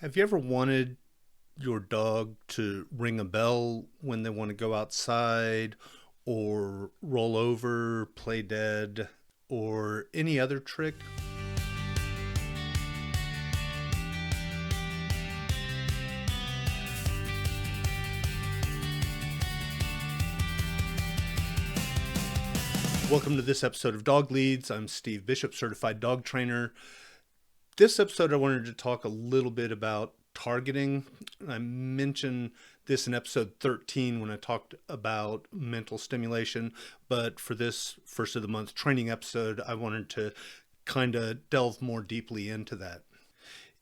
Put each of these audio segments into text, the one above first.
Have you ever wanted your dog to ring a bell when they want to go outside or roll over, play dead, or any other trick? Welcome to this episode of Dog Leads. I'm Steve Bishop, certified dog trainer. This episode, I wanted to talk a little bit about targeting. I mentioned this in episode 13 when I talked about mental stimulation, but for this first of the month training episode, I wanted to kind of delve more deeply into that.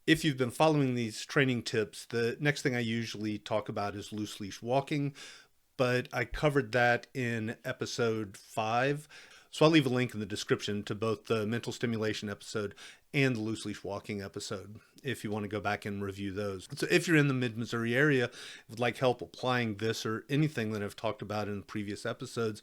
If you've been following these training tips, the next thing I usually talk about is loose leash walking, but I covered that in episode 5. So I'll leave a link in the description to both the mental stimulation episode and the loose leash walking episode if you want to go back and review those. So if you're in the mid-Missouri area, would like help applying this or anything that I've talked about in previous episodes,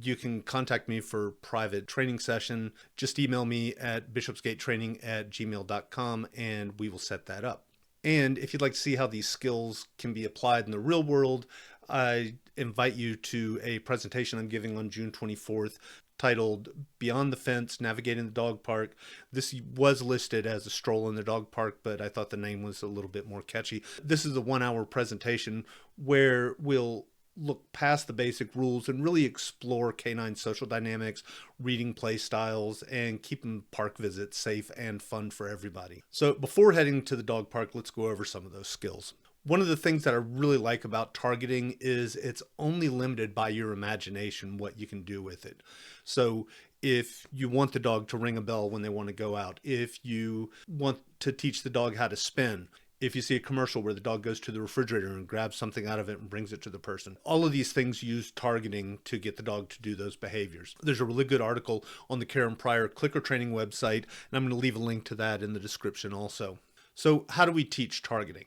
you can contact me for private training session. Just email me at bishopsgatetraining@gmail.com and we will set that up. And if you'd like to see how these skills can be applied in the real world, I invite you to a presentation I'm giving on June 24th titled Beyond the Fence, Navigating the Dog Park. This was listed as a stroll in the dog park, but I thought the name was a little bit more catchy. This is a 1 hour presentation where we'll look past the basic rules and really explore canine social dynamics, reading play styles, and keeping park visits safe and fun for everybody. So before heading to the dog park, let's go over some of those skills. One of the things that I really like about targeting is it's only limited by your imagination what you can do with it. So if you want the dog to ring a bell when they want to go out, if you want to teach the dog how to spin, if you see a commercial where the dog goes to the refrigerator and grabs something out of it and brings it to the person, all of these things use targeting to get the dog to do those behaviors. There's a really good article on the Karen Pryor clicker training website, and I'm going to leave a link to that in the description also. So how do we teach targeting?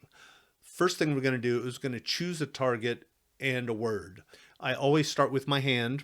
First thing we're going to do is going to choose a target and a word. I always start with my hand,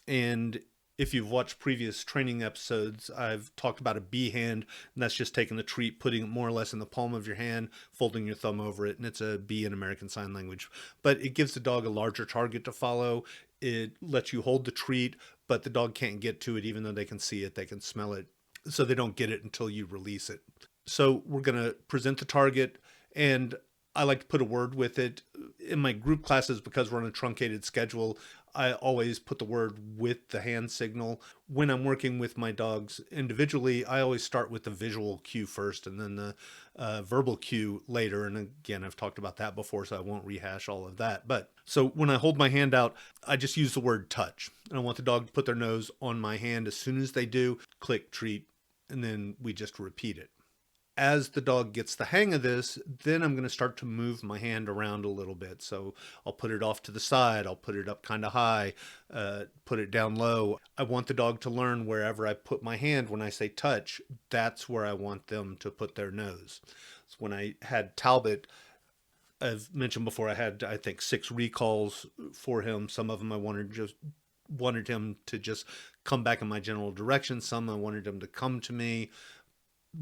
and if you've watched previous training episodes, I've talked about a B hand, and that's just taking the treat, putting it more or less in the palm of your hand, folding your thumb over it, and it's a B in American Sign Language. But it gives the dog a larger target to follow. It lets you hold the treat, but the dog can't get to it even though they can see it, they can smell it, so they don't get it until you release it. So we're going to present the target, and I like to put a word with it. In my group classes, because we're on a truncated schedule, I always put the word with the hand signal. When I'm working with my dogs individually, I always start with the visual cue first and then the verbal cue later. And again, I've talked about that before, so I won't rehash all of that. But so when I hold my hand out, I just use the word touch. And I want the dog to put their nose on my hand. As soon as they do, click, treat, and then we just repeat it. As the dog gets the hang of this, then I'm going to start to move my hand around a little bit. So I'll put it off to the side. I'll put it up kind of high, put it down low. I want the dog to learn wherever I put my hand, when I say touch, that's where I want them to put their nose. So when I had Talbot, I've mentioned before, I had, I think, 6 recalls for him. Some of them I wanted him to just come back in my general direction. Some I wanted him to come to me.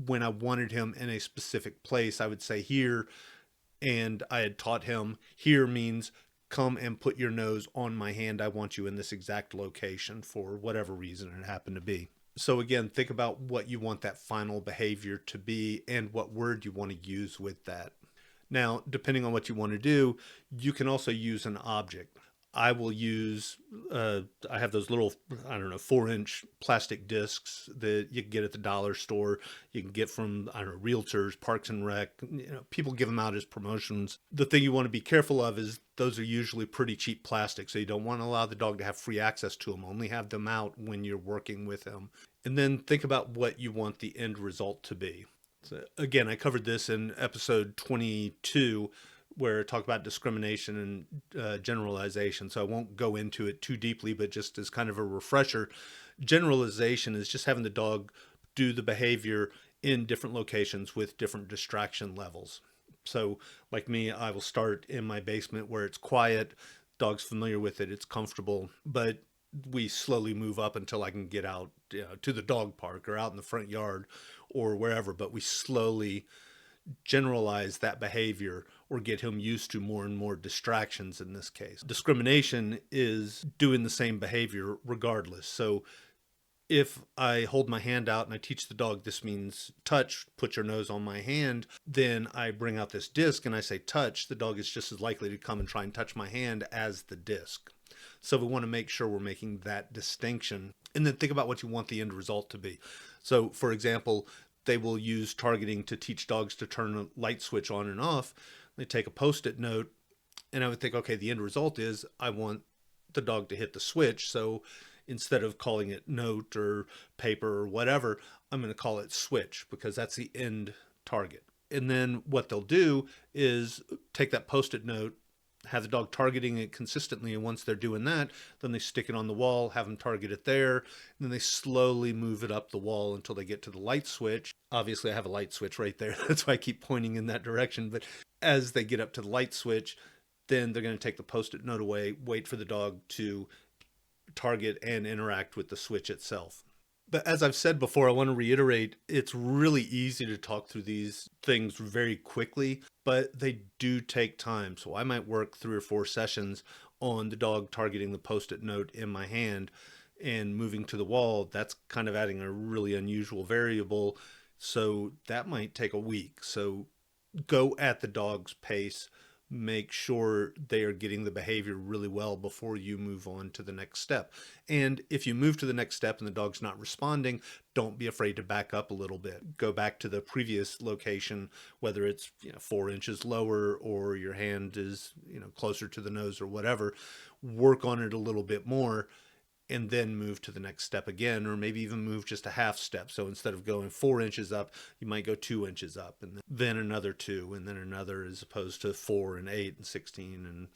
When I wanted him in a specific place, I would say here, and I had taught him here means come and put your nose on my hand. I want you in this exact location for whatever reason it happened to be. So again, think about what you want that final behavior to be and what word you want to use with that. Now, depending on what you want to do, you can also use an object. I will use, I have those little, 4-inch plastic discs that you can get at the dollar store. You can get from, realtors, Parks and Rec. People give them out as promotions. The thing you want to be careful of is those are usually pretty cheap plastic, so you don't want to allow the dog to have free access to them. Only have them out when you're working with him. And then think about what you want the end result to be. So again, I covered this in episode 22, where I talk about discrimination and generalization. So I won't go into it too deeply, but just as kind of a refresher, generalization is just having the dog do the behavior in different locations with different distraction levels. So like me, I will start in my basement where it's quiet, dog's familiar with it, it's comfortable, but we slowly move up until I can get out to the dog park or out in the front yard or wherever, but we slowly generalize that behavior or get him used to more and more distractions in this case. Discrimination is doing the same behavior regardless. So if I hold my hand out and I teach the dog this means touch, put your nose on my hand, then I bring out this disc and I say touch, the dog is just as likely to come and try and touch my hand as the disc. So we want to make sure we're making that distinction, and then think about what you want the end result to be. So for example, they will use targeting to teach dogs to turn a light switch on and off. They take a post-it note, and I would think, okay, the end result is I want the dog to hit the switch. So instead of calling it note or paper or whatever, I'm going to call it switch because that's the end target. And then what they'll do is take that post-it note, have the dog targeting it consistently, and once they're doing that, then they stick it on the wall, have them target it there, and then they slowly move it up the wall until they get to the light switch. Obviously I have a light switch right there, that's why I keep pointing in that direction, but as they get up to the light switch, then they're going to take the post-it note away, wait for the dog to target and interact with the switch itself. But as I've said before, I want to reiterate, it's really easy to talk through these things very quickly, but they do take time. So I might work 3 or 4 sessions on the dog targeting the post-it note in my hand and moving to the wall. That's kind of adding a really unusual variable. So that might take a week. So go at the dog's pace. Make sure they are getting the behavior really well before you move on to the next step. And if you move to the next step and the dog's not responding, don't be afraid to back up a little bit. Go back to the previous location, whether it's 4 inches lower or your hand is closer to the nose or whatever. Work on it a little bit more and then move to the next step again, or maybe even move just a half step. So instead of going 4 inches up, you might go 2 inches up, and then another 2, and then another, as opposed to 4 and 8 and 16 and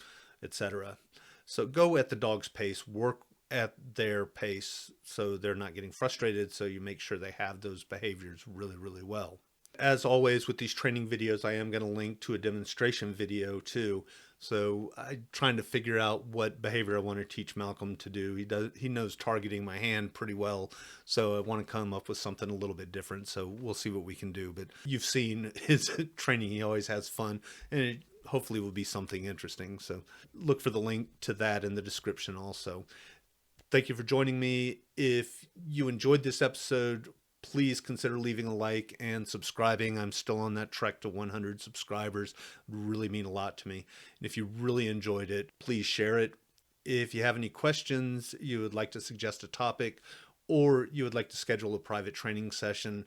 etc. So go at the dog's pace, work at their pace so they're not getting frustrated, so you make sure they have those behaviors really, really well. As always with these training videos, I am going to link to a demonstration video too. So I'm trying to figure out what behavior I want to teach Malcolm to do. He knows targeting my hand pretty well, so I want to come up with something a little bit different. So we'll see what we can do. But you've seen his training. He always has fun, and it hopefully will be something interesting. So look for the link to that in the description also. Thank you for joining me. If you enjoyed this episode, please consider leaving a like and subscribing. I'm still on that trek to 100 subscribers. It would really mean a lot to me. And if you really enjoyed it, please share it. If you have any questions, you would like to suggest a topic, or you would like to schedule a private training session,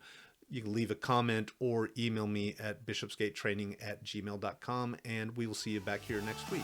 you can leave a comment or email me at bishopsgatetraining@gmail.com, and we will see you back here next week.